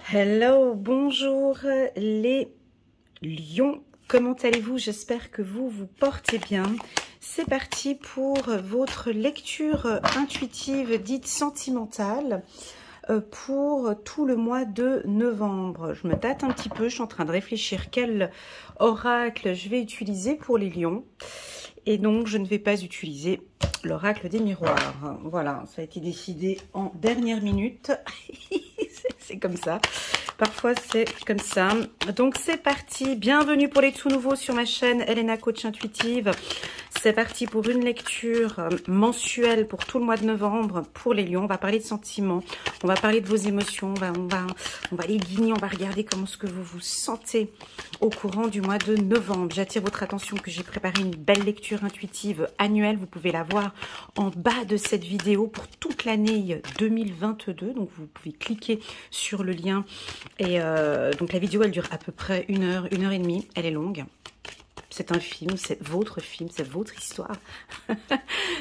Hello, bonjour les lions, comment allez-vous? J'espère que vous vous portez bien. C'est parti pour votre lecture intuitive dite sentimentale pour tout le mois de novembre. Je me tâte un petit peu, je suis en train de réfléchir quel oracle je vais utiliser pour les lions. Et donc, je ne vais pas utiliser l'oracle des miroirs. Voilà, ça a été décidé en dernière minute. C'est comme ça. Parfois, c'est comme ça. Donc, c'est parti. Bienvenue pour les tout nouveaux sur ma chaîne Elena Coach Intuitive. C'est parti pour une lecture mensuelle pour tout le mois de novembre pour les lions. On va parler de sentiments, on va parler de vos émotions, on va les guigner, on va regarder comment est-ce que vous vous sentez au courant du mois de novembre. J'attire votre attention que j'ai préparé une belle lecture intuitive annuelle. Vous pouvez la voir en bas de cette vidéo pour toute l'année 2022. Donc, vous pouvez cliquer sur le lien. Et donc, la vidéo, elle dure à peu près une heure et demie. Elle est longue. C'est un film, c'est votre histoire.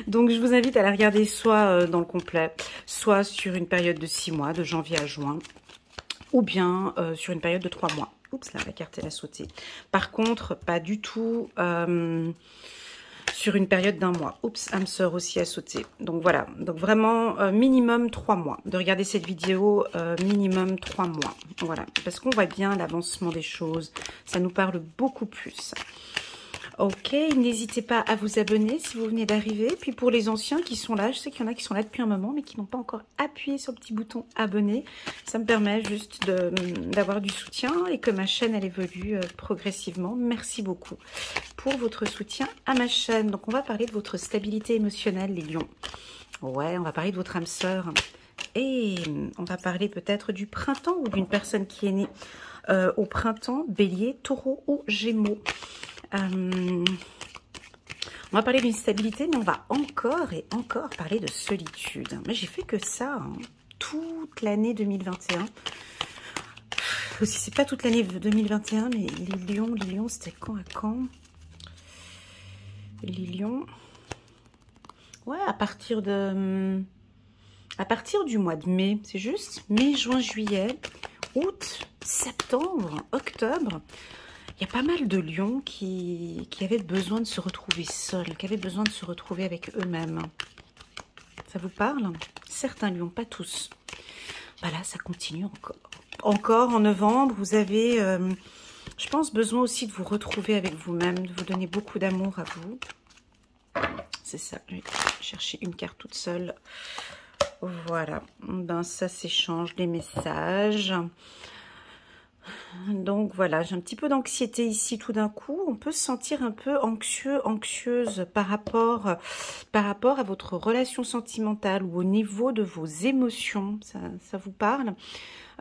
Donc, je vous invite à la regarder soit dans le complet, soit sur une période de 6 mois, de janvier à juin, ou bien sur une période de 3 mois. Oups, là, la carte, elle a sauté. Par contre, pas du tout sur une période d'un mois. Oups, âme sœur aussi a sauté. Donc, voilà. Donc, vraiment, minimum 3 mois. De regarder cette vidéo, minimum 3 mois. Voilà. Parce qu'on voit bien l'avancement des choses. Ça nous parle beaucoup plus. Ok, n'hésitez pas à vous abonner si vous venez d'arriver. Puis pour les anciens qui sont là, je sais qu'il y en a qui sont là depuis un moment, mais qui n'ont pas encore appuyé sur le petit bouton abonner. Ça me permet juste d'avoir du soutien et que ma chaîne, elle évolue progressivement. Merci beaucoup pour votre soutien à ma chaîne. Donc, on va parler de votre stabilité émotionnelle, les lions. Ouais, on va parler de votre âme sœur. Et on va parler peut-être du printemps ou d'une personne qui est née au printemps, bélier, taureau ou gémeaux. On va parler d'une stabilité, mais on va encore et encore parler de solitude. Moi, j'ai fait que ça toute l'année 2021. Aussi, c'est pas toute l'année 2021, mais les lions, c'était quand à quand? Les lions, ouais, à partir du mois de mai, c'est juste mai, juin, juillet, août, septembre, octobre. Il y a pas mal de lions qui avaient besoin de se retrouver seuls, qui avaient besoin de se retrouver avec eux-mêmes. Ça vous parle? Certains lions, pas tous. Bah là, ça continue encore. Encore en novembre, vous avez, je pense, besoin aussi de vous retrouver avec vous-même, de vous donner beaucoup d'amour à vous. C'est ça, je vais chercher une carte toute seule. Voilà, ben ça s'échange les messages. Donc voilà, j'ai un petit peu d'anxiété ici tout d'un coup. On peut se sentir un peu anxieux, anxieuse par rapport à votre relation sentimentale ou au niveau de vos émotions. Ça vous parle?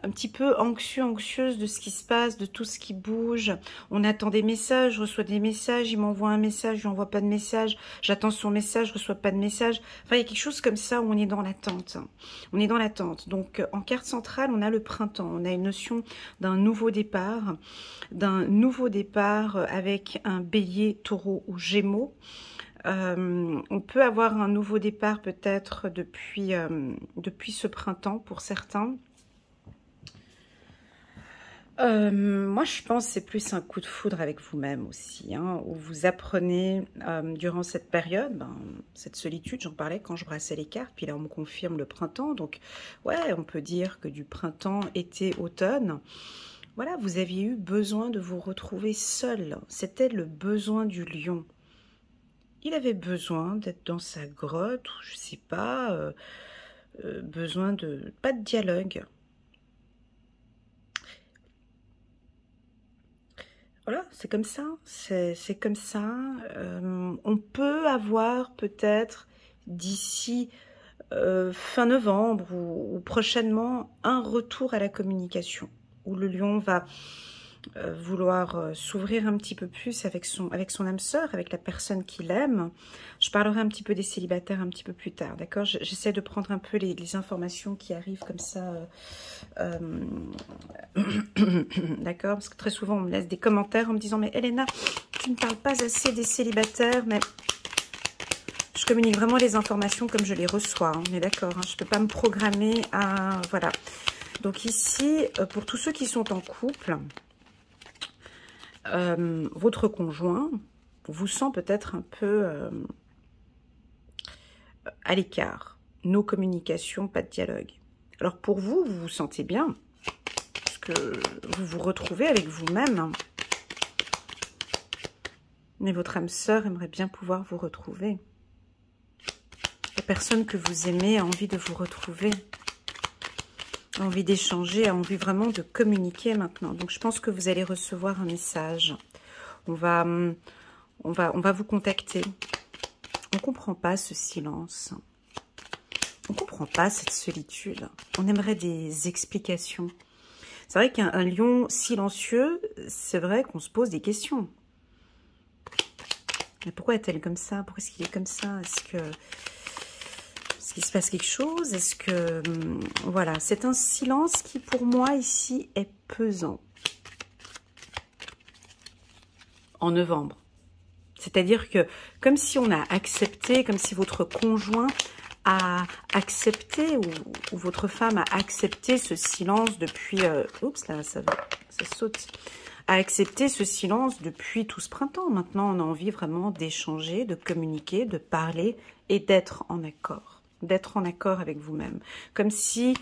Un petit peu anxieux, anxieuse de ce qui se passe, de tout ce qui bouge. On attend des messages, je reçois des messages, il m'envoie un message, je lui envoie pas de message. J'attends son message, je reçois pas de message. Enfin, il y a quelque chose comme ça où on est dans l'attente. On est dans l'attente. Donc, en carte centrale, on a le printemps. On a une notion d'un nouveau départ avec un bélier, taureau ou gémeaux. On peut avoir un nouveau départ peut-être depuis ce printemps pour certains. Moi, je pense que c'est plus un coup de foudre avec vous-même aussi, hein, où vous apprenez durant cette période, cette solitude, j'en parlais quand je brassais les cartes, puis là on me confirme le printemps, donc ouais, on peut dire que du printemps, été, automne, voilà, vous aviez eu besoin de vous retrouver seul, c'était le besoin du lion. Il avait besoin d'être dans sa grotte, ou je sais pas, besoin de, pas de dialogue. Voilà, c'est comme ça, c'est comme ça. On peut avoir peut-être d'ici fin novembre ou prochainement un retour à la communication où le lion va vouloir s'ouvrir un petit peu plus avec son âme sœur, avec la personne qu'il aime. Je parlerai un petit peu des célibataires un petit peu plus tard, d'accord? J'essaie de prendre un peu les informations qui arrivent comme ça, d'accord? Parce que très souvent, on me laisse des commentaires en me disant « Mais Elena, tu ne parles pas assez des célibataires, mais... » Je communique vraiment les informations comme je les reçois, hein, on est d'accord, hein, je ne peux pas me programmer à... Voilà. Donc ici, pour tous ceux qui sont en couple, votre conjoint vous sent peut-être un peu à l'écart. No communication, pas de dialogue. Alors pour vous, vous vous sentez bien, parce que vous vous retrouvez avec vous-même. Mais votre âme sœur aimerait bien pouvoir vous retrouver. La personne que vous aimez a envie de vous retrouver, a envie d'échanger, a envie vraiment de communiquer maintenant. Donc je pense que vous allez recevoir un message. On va vous contacter. On ne comprend pas ce silence. On ne comprend pas cette solitude. On aimerait des explications. C'est vrai qu'un lion silencieux, c'est vrai qu'on se pose des questions. Mais pourquoi est-elle comme ça? Pourquoi est-ce qu'il est comme ça? Est-ce qu'il se passe quelque chose? Est-ce que... Voilà, c'est un silence qui, pour moi, ici, est pesant. En novembre. C'est-à-dire que, comme si on a accepté, comme si votre conjoint a accepté, ou votre femme a accepté ce silence depuis... oups, là, ça saute. A accepté ce silence depuis tout ce printemps. Maintenant, on a envie vraiment d'échanger, de communiquer, de parler et d'être en accord. D'être en accord avec vous-même. Comme si,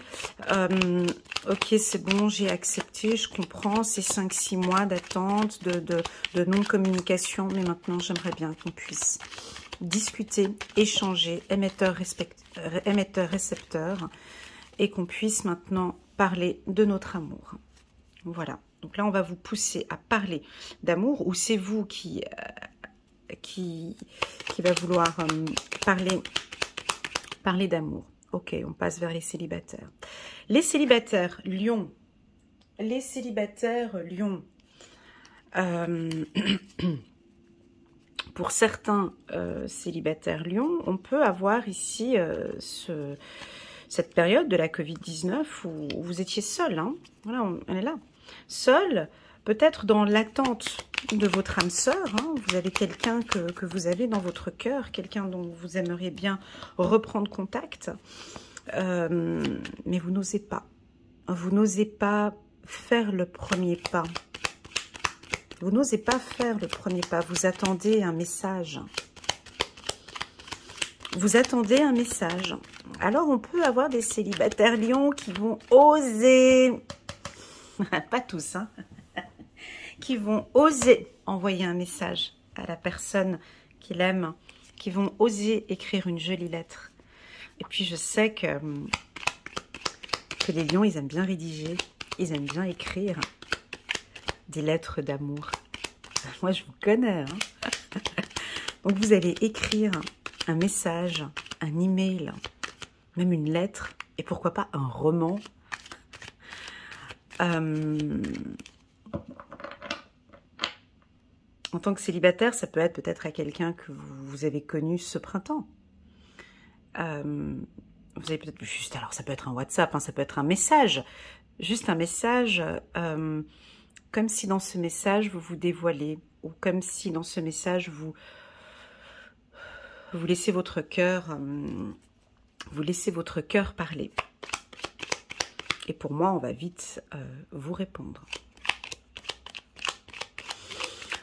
ok, c'est bon, j'ai accepté, je comprends ces 5-6 mois d'attente, de non-communication, mais maintenant, j'aimerais bien qu'on puisse discuter, échanger, émetteur-récepteur, et qu'on puisse maintenant parler de notre amour. Voilà. Donc là, on va vous pousser à parler d'amour, ou c'est vous qui va vouloir parler d'amour. Ok, on passe vers les célibataires. Les célibataires Lion. Les célibataires Lion. Pour certains célibataires Lion, on peut avoir ici cette période de la Covid-19 où vous étiez seul. Hein. Voilà, on est là. Seul, peut-être dans l'attente de votre âme sœur. Hein. Vous avez quelqu'un que vous avez dans votre cœur, quelqu'un dont vous aimeriez bien reprendre contact. Mais vous n'osez pas. Vous n'osez pas faire le premier pas. Vous n'osez pas faire le premier pas. Vous attendez un message. Vous attendez un message. Alors, on peut avoir des célibataires lions qui vont oser... pas tous, hein, qui vont oser envoyer un message à la personne qu'il aime, qui vont oser écrire une jolie lettre. Et puis je sais que les lions, ils aiment bien rédiger, ils aiment bien écrire des lettres d'amour. Moi, je vous connais. Hein. Donc vous allez écrire un message, un email, même une lettre, et pourquoi pas un roman. En tant que célibataire, ça peut être peut-être à quelqu'un que vous avez connu ce printemps. Vous avez peut-être juste, alors ça peut être un WhatsApp, hein, ça peut être un message, juste un message, comme si dans ce message vous vous dévoilez, ou comme si dans ce message vous laissez votre cœur, parler. Et pour moi, on va vite vous répondre.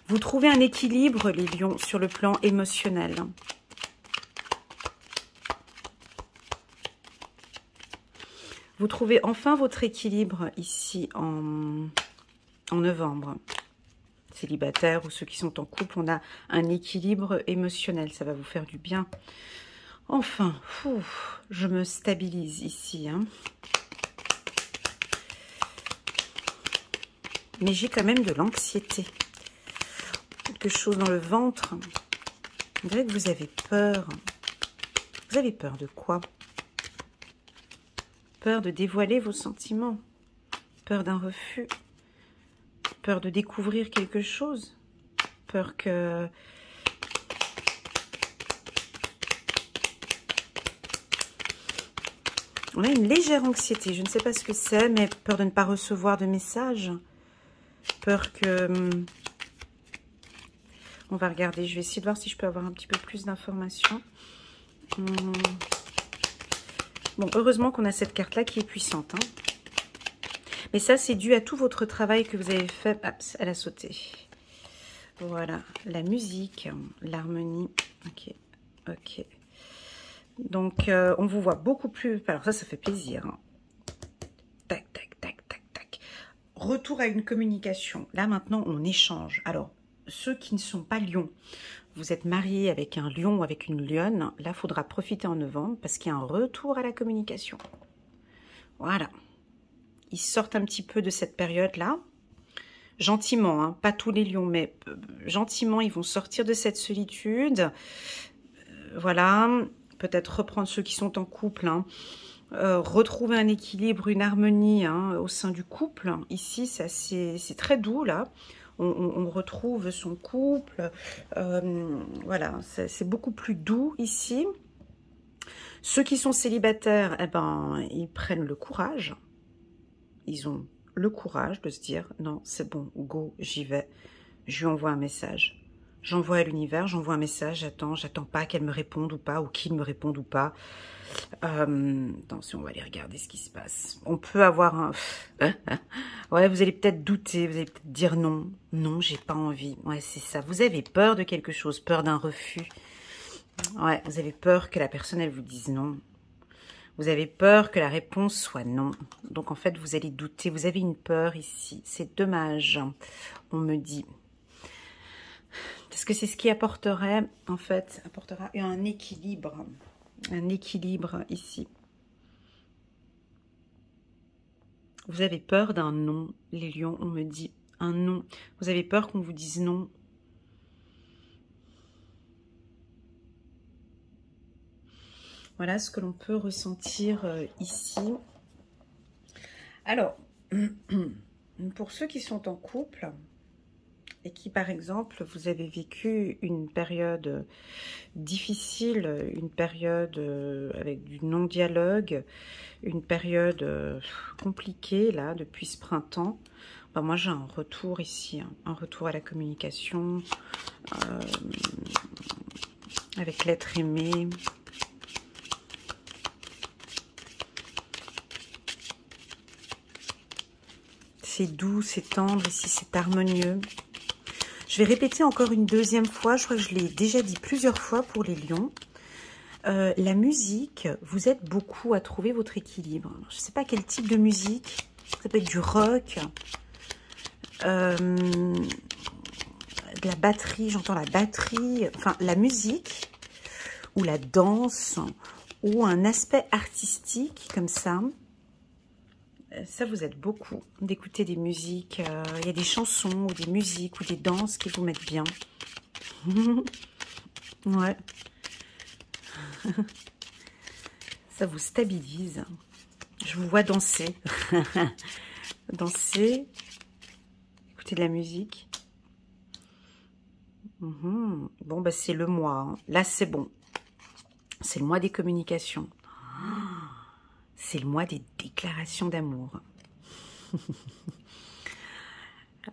Vous trouvez un équilibre, les lions, sur le plan émotionnel. Vous trouvez enfin votre équilibre ici en novembre. Célibataires ou ceux qui sont en couple, on a un équilibre émotionnel. Ça va vous faire du bien. Enfin, je me stabilise ici. Hein. Mais j'ai quand même de l'anxiété. Quelque chose dans le ventre. On dirait que vous avez peur. Vous avez peur de quoi? Peur de dévoiler vos sentiments. Peur d'un refus. Peur de découvrir quelque chose. Peur que... On a une légère anxiété. Je ne sais pas ce que c'est, mais peur de ne pas recevoir de message. Peur que... On va regarder. Je vais essayer de voir si je peux avoir un petit peu plus d'informations. Bon, heureusement qu'on a cette carte-là qui est puissante. Hein. Mais ça, c'est dû à tout votre travail que vous avez fait. Ah, elle a sauté. Voilà, la musique, l'harmonie. Ok, ok. Donc, on vous voit beaucoup plus... Alors ça fait plaisir. Hein. Tac, tac, tac, tac, tac. Retour à une communication. Là, maintenant, on échange. Alors, ceux qui ne sont pas lions, vous êtes mariés avec un lion ou avec une lionne, là, il faudra profiter en novembre parce qu'il y a un retour à la communication. Voilà. Ils sortent un petit peu de cette période-là. Gentiment, hein, pas tous les lions, mais gentiment, ils vont sortir de cette solitude. Voilà, peut-être reprendre ceux qui sont en couple, hein. Retrouver un équilibre, une harmonie hein, au sein du couple. Ici, c'est très doux, là. On retrouve son couple. Voilà, c'est beaucoup plus doux ici. Ceux qui sont célibataires, eh ben, ils prennent le courage. Ils ont le courage de se dire, non, c'est bon, go, j'y vais. Je lui envoie un message. J'envoie à l'univers, j'envoie un message, j'attends pas qu'elle me réponde ou pas, ou qu'il me réponde ou pas. Attention, on va aller regarder ce qui se passe. On peut avoir un... ouais, vous allez peut-être douter, vous allez peut-être dire non. Non, j'ai pas envie. Ouais, c'est ça. Vous avez peur de quelque chose, peur d'un refus. Ouais, vous avez peur que la personne, elle vous dise non. Vous avez peur que la réponse soit non. Donc, en fait, vous allez douter. Vous avez une peur ici. C'est dommage. On me dit... Parce que c'est ce qui apporterait, en fait, apportera un équilibre. Un équilibre ici. Vous avez peur d'un non, les lions, on me dit un non. Vous avez peur qu'on vous dise non. Voilà ce que l'on peut ressentir ici. Alors, pour ceux qui sont en couple... et qui, par exemple, vous avez vécu une période difficile, une période avec du non-dialogue, une période compliquée, là, depuis ce printemps, ben, moi, j'ai un retour ici, hein, un retour à la communication, avec l'être aimé. C'est doux, c'est tendre, ici, c'est harmonieux. Je vais répéter encore une deuxième fois, je crois que je l'ai déjà dit plusieurs fois pour les lions. La musique, vous êtes beaucoup à trouver votre équilibre. Je ne sais pas quel type de musique, ça peut être du rock, de la batterie, j'entends la batterie, enfin la musique, ou la danse, ou un aspect artistique comme ça. Ça, vous êtes beaucoup d'écouter des musiques. Il y a des chansons, ou des musiques, ou des danses qui vous mettent bien. Ouais. Ça vous stabilise. Je vous vois danser. Danser. Écouter de la musique. Bon, bah, c'est le mois. Hein. Là, c'est bon. C'est le mois des communications. C'est le mois des déclarations d'amour.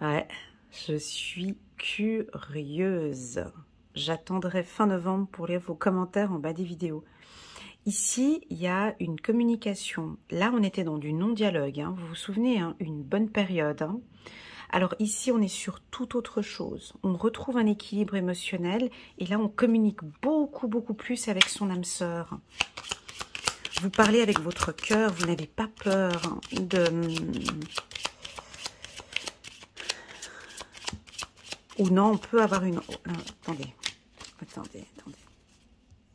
Ouais, je suis curieuse. J'attendrai fin novembre pour lire vos commentaires en bas des vidéos. Ici, il y a une communication. Là, on était dans du non-dialogue. Hein. Vous vous souvenez, hein, une bonne période. Hein. Alors ici, on est sur toute autre chose. On retrouve un équilibre émotionnel. Et là, on communique beaucoup, beaucoup plus avec son âme sœur. Vous parlez avec votre cœur, vous n'avez pas peur de... Ou non, on peut avoir une... attendez.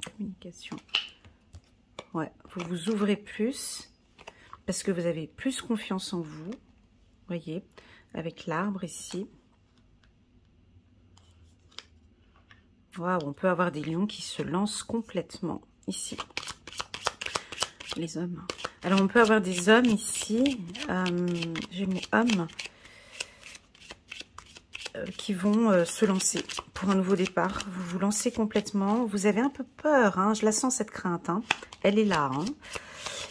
Communication. Ouais, vous vous ouvrez plus parce que vous avez plus confiance en vous. Voyez, avec l'arbre ici. Waouh, on peut avoir des lions qui se lancent complètement ici. Les hommes. Alors, on peut avoir des hommes ici. J'ai mis hommes qui vont se lancer pour un nouveau départ. Vous vous lancez complètement. Vous avez un peu peur. Hein, je la sens, cette crainte. Hein. Elle est là. Hein.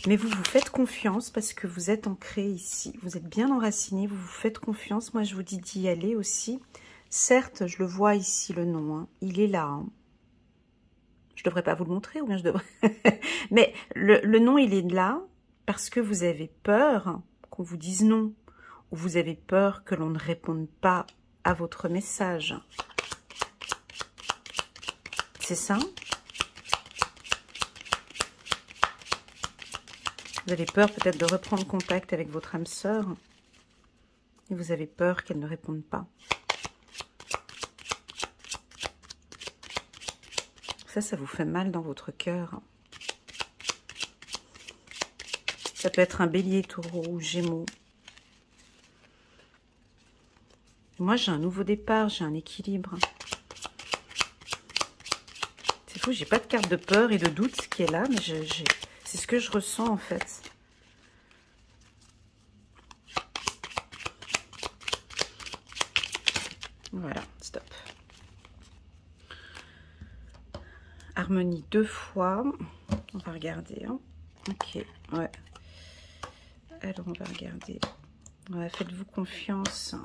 Mais vous vous faites confiance parce que vous êtes ancré ici. Vous êtes bien enraciné. Vous vous faites confiance. Moi, je vous dis d'y aller aussi. Certes, je le vois ici, le nom. Hein. Il est là. Hein. Je devrais pas vous le montrer ou bien je devrais... Mais le nom, il est là parce que vous avez peur qu'on vous dise non. ou vous avez peur que l'on ne réponde pas à votre message. C'est ça? Vous avez peur peut-être de reprendre contact avec votre âme sœur et vous avez peur qu'elle ne réponde pas. Ça vous fait mal dans votre cœur. Ça peut être un bélier, taureau ou gémeaux. Moi, j'ai un nouveau départ, j'ai un équilibre. C'est fou, j'ai pas de carte de peur et de doute qui est là, mais c'est ce que je ressens en fait. Voilà, stop. Harmonie 2 fois. On va regarder. Hein. Ok, ouais. Alors, on va regarder. Ouais, faites-vous confiance.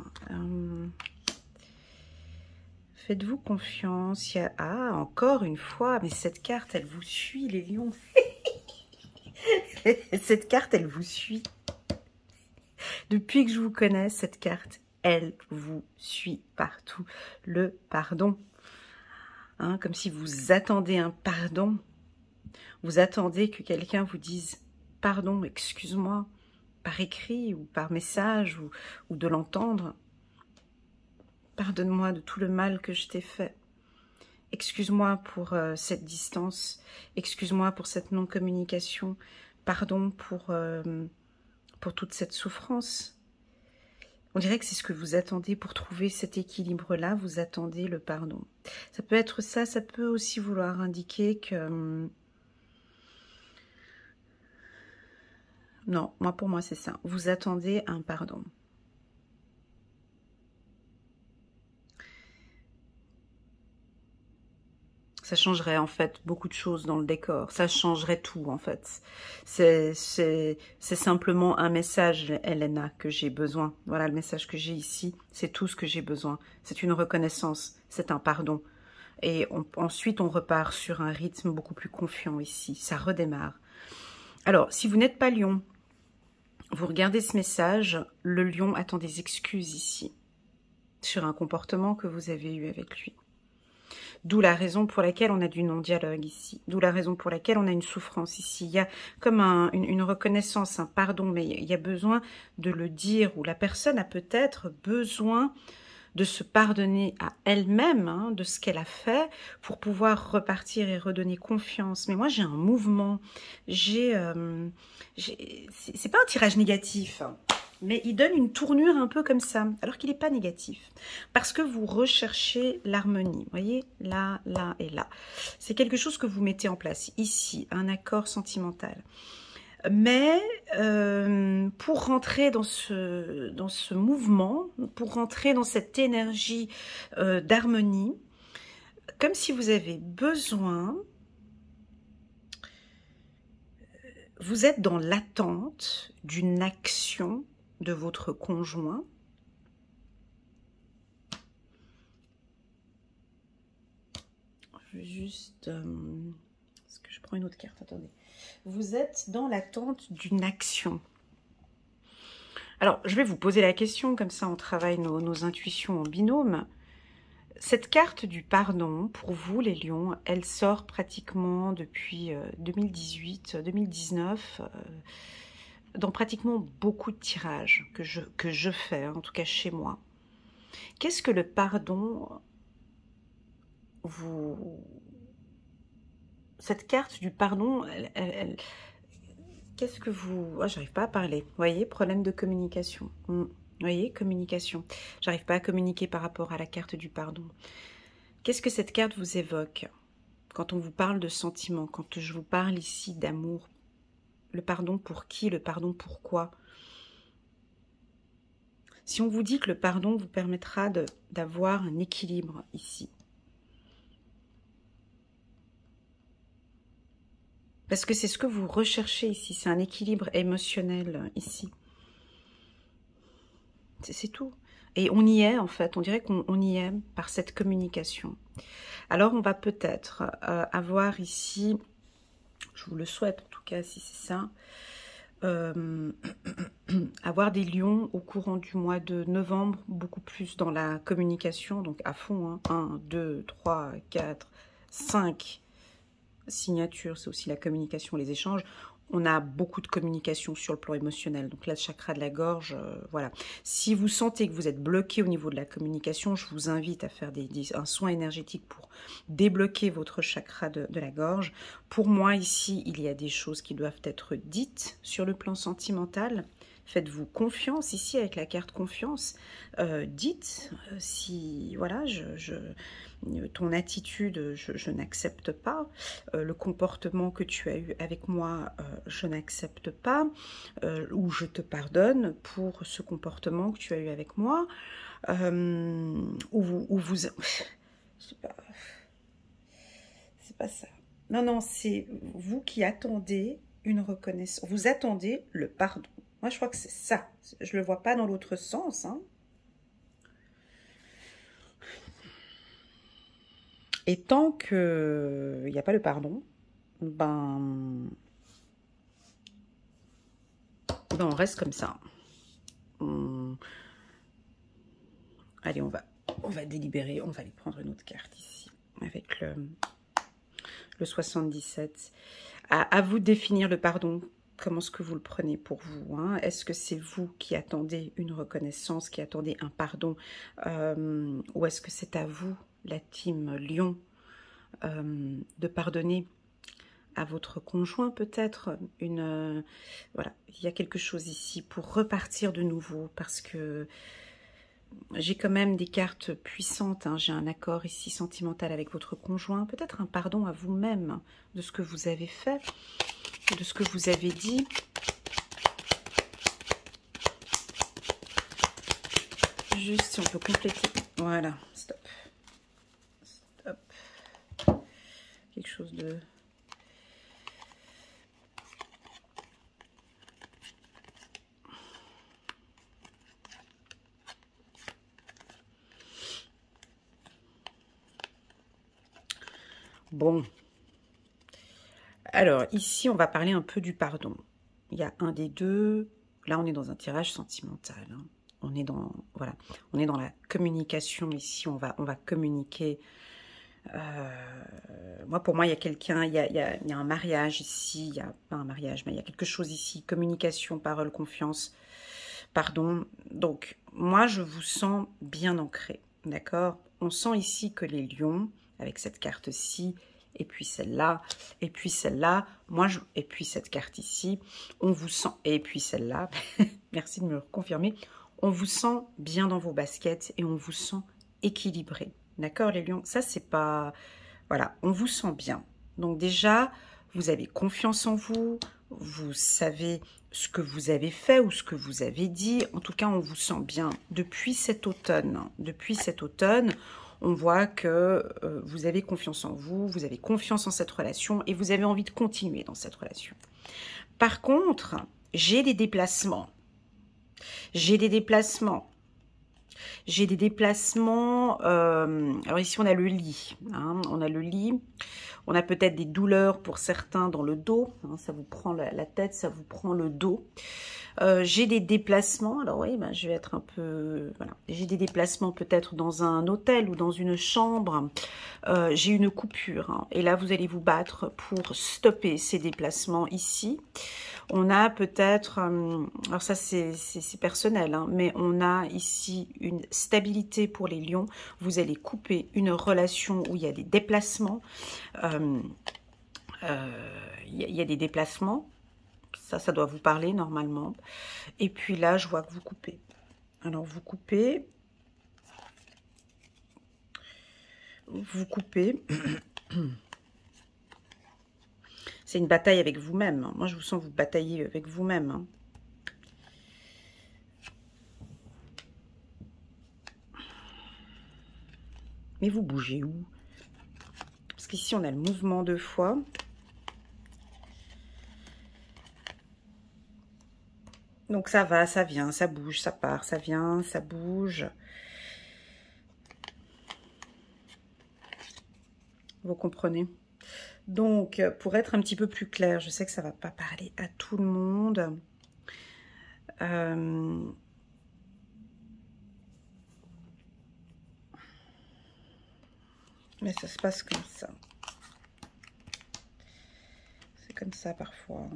Faites-vous confiance. Il y a... Ah, encore une fois. Mais cette carte, elle vous suit, les lions. Cette carte, elle vous suit. Depuis que je vous connais, cette carte, elle vous suit partout. Le pardon. Hein, comme si vous attendez un pardon. Vous attendez que quelqu'un vous dise « Pardon, excuse-moi » par écrit ou par message ou de l'entendre. Pardonne-moi de tout le mal que je t'ai fait. Excuse-moi pour cette distance. Excuse-moi pour cette non-communication. Pardon pour toute cette souffrance. On dirait que c'est ce que vous attendez pour trouver cet équilibre-là. Vous attendez le pardon. Ça peut être ça, ça peut aussi vouloir indiquer que... Non, pour moi, c'est ça. Vous attendez un pardon. Ça changerait en fait beaucoup de choses dans le décor. Ça changerait tout en fait. C'est simplement un message, Elena, que j'ai besoin. Voilà le message que j'ai ici. C'est tout ce que j'ai besoin. C'est une reconnaissance. C'est un pardon. Et ensuite, on repart sur un rythme beaucoup plus confiant ici. Ça redémarre. Alors, si vous n'êtes pas lion, vous regardez ce message. Le lion attend des excuses ici. Sur un comportement que vous avez eu avec lui. D'où la raison pour laquelle on a du non-dialogue ici. D'où la raison pour laquelle on a une souffrance ici. Il y a comme une reconnaissance, un pardon, mais il y a besoin de le dire, ou la personne a peut-être besoin de se pardonner à elle-même hein, de ce qu'elle a fait pour pouvoir repartir et redonner confiance. Mais moi, j'ai un mouvement. C'est pas un tirage négatif. Mais il donne une tournure un peu comme ça, alors qu'il n'est pas négatif. Parce que vous recherchez l'harmonie. Vous voyez, là, là et là. C'est quelque chose que vous mettez en place ici, un accord sentimental. Mais pour rentrer dans ce mouvement, pour rentrer dans cette énergie d'harmonie, comme si vous avez besoin, vous êtes dans l'attente d'une action de votre conjoint. Je vais juste... est-ce que je prends une autre carte? Attendez. Vous êtes dans l'attente d'une action. Alors, je vais vous poser la question, comme ça on travaille nos intuitions en binôme. Cette carte du pardon, pour vous les lions, elle sort pratiquement depuis 2018-2019, dans pratiquement beaucoup de tirages que je fais, en tout cas chez moi. Qu'est-ce que le pardon vous... Cette carte du pardon, qu'est-ce que vous... Oh, j'arrive pas à parler. Vous voyez, problème de communication. Vous voyez, communication. J'arrive pas à communiquer par rapport à la carte du pardon. Qu'est-ce que cette carte vous évoque quand on vous parle de sentiments, quand je vous parle ici d'amour? Le pardon pour qui? Le pardon pourquoi? Si on vous dit que le pardon vous permettra d'avoir un équilibre ici. Parce que c'est ce que vous recherchez ici, c'est un équilibre émotionnel ici. C'est tout. Et on y est en fait, on dirait qu'on y est par cette communication. Alors on va peut-être avoir ici, je vous le souhaite en tout cas si c'est ça, avoir des lions au courant du mois de novembre, beaucoup plus dans la communication, donc à fond, hein. 1, 2, 3, 4, 5 signatures, c'est aussi la communication, les échanges. On a beaucoup de communication sur le plan émotionnel. Donc là, le chakra de la gorge, voilà. Si vous sentez que vous êtes bloqué au niveau de la communication, je vous invite à faire un soin énergétique pour débloquer votre chakra de la gorge. Pour moi, ici, il y a des choses qui doivent être dites sur le plan sentimental. Faites-vous confiance ici avec la carte confiance. Dites si, voilà, ton attitude, je n'accepte pas. Le comportement que tu as eu avec moi, je n'accepte pas. Ou je te pardonne pour ce comportement que tu as eu avec moi. C'est pas ça. Non, non, c'est vous qui attendez une reconnaissance. Vous attendez le pardon. Moi, je crois que c'est ça. Je ne le vois pas dans l'autre sens, hein. Et tant qu'il n'y a pas le pardon, ben on reste comme ça. Allez, on va délibérer. On va aller prendre une autre carte ici. Avec le 77. À vous de définir le pardon. Comment est-ce que vous le prenez pour vous, hein? Est-ce que c'est vous qui attendez une reconnaissance, qui attendez un pardon, ou est-ce que c'est à vous, la team Lion, de pardonner à votre conjoint peut-être voilà, il y a quelque chose ici pour repartir de nouveau, parce que j'ai quand même des cartes puissantes, hein. J'ai un accord ici sentimental avec votre conjoint, peut-être un pardon à vous-même de ce que vous avez fait, de ce que vous avez dit. Juste si on peut compléter. Voilà, stop. Stop. Quelque chose de... Bon. Alors, ici, on va parler un peu du pardon. Il y a un des deux. Là, on est dans un tirage sentimental, hein. On est dans, voilà, on est dans la communication ici. On va communiquer. Pour moi, il y a quelqu'un, il y a un mariage ici. Il y a pas un mariage, mais il y a quelque chose ici. Communication, parole, confiance, pardon. Donc, moi, je vous sens bien ancré, d'accord? On sent ici que les lions, avec cette carte-ci, et puis celle-là, et puis celle-là, et puis cette carte ici, on vous sent, et puis celle-là, merci de me le confirmer, on vous sent bien dans vos baskets et on vous sent équilibré, d'accord les lions? Ça c'est pas, voilà, on vous sent bien. Donc déjà, vous avez confiance en vous, vous savez ce que vous avez fait ou ce que vous avez dit, en tout cas on vous sent bien depuis cet automne, on voit que vous avez confiance en vous, vous avez confiance en cette relation et vous avez envie de continuer dans cette relation. Par contre, j'ai des déplacements. Alors ici, on a le lit. Hein, on a le lit. On a peut-être des douleurs pour certains dans le dos. Hein, ça vous prend la tête, ça vous prend le dos. J'ai des déplacements. Alors oui, je vais être un peu... Voilà. J'ai des déplacements peut-être dans un hôtel ou dans une chambre. J'ai une coupure. Hein, et là, vous allez vous battre pour stopper ces déplacements ici. On a peut-être... alors ça, c'est personnel. Hein, mais on a ici une stabilité pour les lions. Vous allez couper une relation où il y a des déplacements. Il y a des déplacements. Ça doit vous parler normalement. Et puis là, je vois que vous coupez. Alors, vous coupez. Vous coupez. C'est une bataille avec vous-même. Moi, je vous sens vous batailler avec vous-même. Hein. Mais vous bougez où? Parce qu'ici, on a le mouvement 2 fois. Donc ça va, ça vient, ça bouge, ça part, ça vient, ça bouge. Vous comprenez? Donc, pour être un petit peu plus clair, je sais que ça ne va pas parler à tout le monde. Mais ça se passe comme ça. C'est comme ça parfois.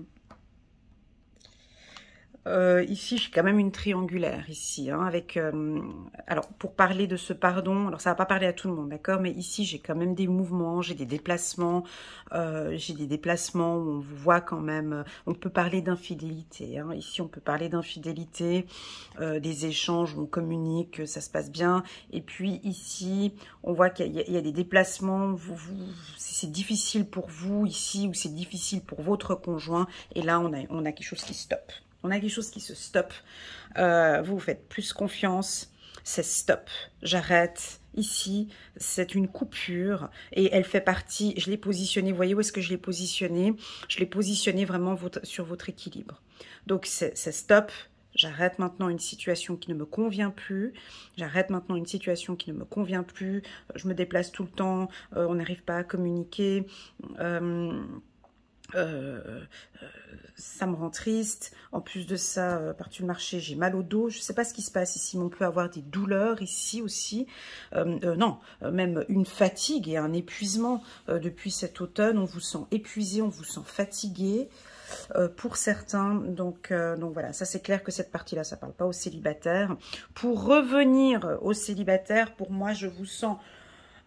Ici, j'ai quand même une triangulaire ici, hein, avec... alors, pour parler de ce pardon, alors ça va pas parler à tout le monde, d'accord? Mais ici, j'ai quand même des mouvements, j'ai des déplacements où on vous voit quand même... on peut parler d'infidélité, hein. Ici, on peut parler d'infidélité, des échanges où on communique, ça se passe bien. Et puis ici, on voit qu'il y a des déplacements, c'est difficile pour vous ici, ou c'est difficile pour votre conjoint. Et là, on a quelque chose qui stoppe. On a quelque chose qui se stoppe. Vous faites plus confiance. C'est stop. J'arrête. Ici, c'est une coupure. Et elle fait partie... Je l'ai positionnée. Vous voyez où est-ce que je l'ai positionnée? Je l'ai positionnée vraiment sur votre équilibre. Donc, c'est stop. J'arrête maintenant une situation qui ne me convient plus. J'arrête maintenant une situation qui ne me convient plus. Je me déplace tout le temps. On n'arrive pas à communiquer. Ça me rend triste. En plus de ça, par-dessus le marché, j'ai mal au dos. Je ne sais pas ce qui se passe ici, mais on peut avoir des douleurs ici aussi. Non, même une fatigue et un épuisement depuis cet automne. On vous sent épuisé, on vous sent fatigué pour certains. Donc voilà, ça c'est clair que cette partie-là, ça ne parle pas aux célibataires. Pour revenir aux célibataires, pour moi, je vous sens...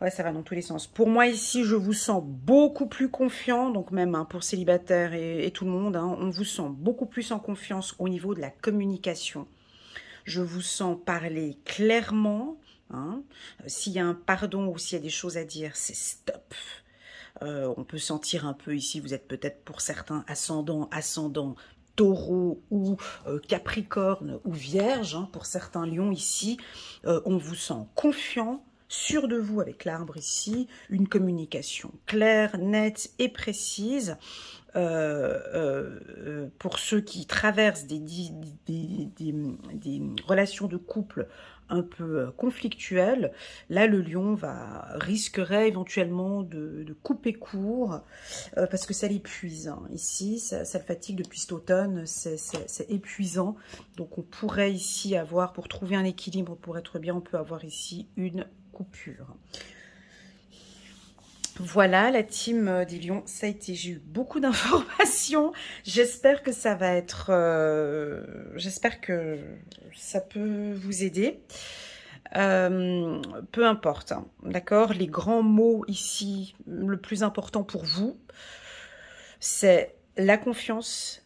Ouais, ça va dans tous les sens. Pour moi, ici, je vous sens beaucoup plus confiant. Donc même hein, pour célibataires et tout le monde, hein, on vous sent beaucoup plus en confiance au niveau de la communication. Je vous sens parler clairement. Hein. S'il y a un pardon ou s'il y a des choses à dire, c'est stop. On peut sentir un peu ici, vous êtes peut-être pour certains ascendant, Taureau ou Capricorne ou Vierge. Hein, pour certains lions ici, on vous sent confiant. Sûr de vous avec l'arbre ici, une communication claire, nette et précise. Pour ceux qui traversent des relations de couple un peu conflictuelles, là le lion risquerait éventuellement de couper court parce que ça l'épuise. Hein. Ici, ça le fatigue depuis cet automne, c'est épuisant. Donc on pourrait ici avoir, pour trouver un équilibre, pour être bien, on peut avoir ici une coupure. Voilà la team des lions, ça a été, j'ai eu beaucoup d'informations, j'espère que ça va être, j'espère que ça peut vous aider, peu importe, hein, d'accord, les grands mots ici, le plus important pour vous, c'est la confiance.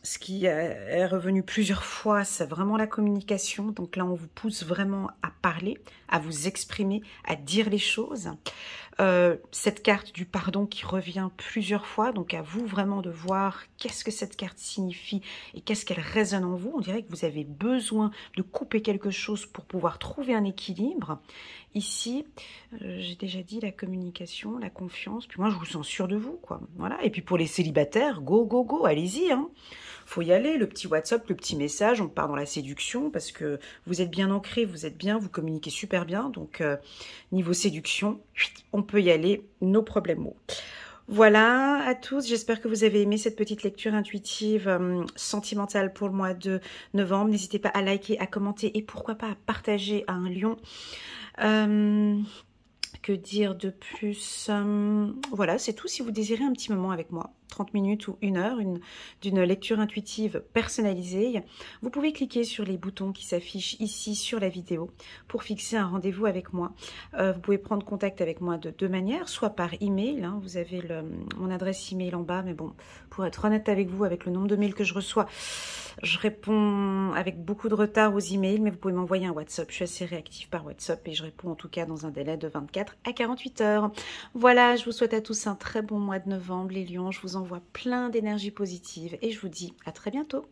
Ce qui est revenu plusieurs fois, c'est vraiment la communication. Donc là, on vous pousse vraiment à parler, à vous exprimer, à dire les choses. Cette carte du pardon qui revient plusieurs fois. Donc à vous vraiment de voir qu'est-ce que cette carte signifie et qu'est-ce qu'elle résonne en vous. On dirait que vous avez besoin de couper quelque chose pour pouvoir trouver un équilibre. Ici, j'ai déjà dit la communication, la confiance. Puis moi, je vous sens sûr de vous, quoi. Voilà. Et puis pour les célibataires, go, go, go, allez-y, hein. Faut y aller, le petit WhatsApp, le petit message, on part dans la séduction parce que vous êtes bien ancré, vous êtes bien, vous communiquez super bien. Donc, niveau séduction, on peut y aller, no problème. Voilà à tous, j'espère que vous avez aimé cette petite lecture intuitive sentimentale pour le mois de novembre. N'hésitez pas à liker, à commenter et pourquoi pas à partager à un lion. Que dire de plus? Voilà, c'est tout. Si vous désirez un petit moment avec moi, 30 minutes ou 1 heure, d'une lecture intuitive personnalisée, vous pouvez cliquer sur les boutons qui s'affichent ici sur la vidéo pour fixer un rendez-vous avec moi. Vous pouvez prendre contact avec moi de deux manières, soit par email, hein, vous avez mon adresse email en bas, mais bon, pour être honnête avec vous, avec le nombre de mails que je reçois, je réponds avec beaucoup de retard aux emails, mais vous pouvez m'envoyer un WhatsApp. Je suis assez réactive par WhatsApp et je réponds en tout cas dans un délai de 24 à 48 heures. Voilà, je vous souhaite à tous un très bon mois de novembre, les lions. Je vous envoie plein d'énergie positive et je vous dis à très bientôt.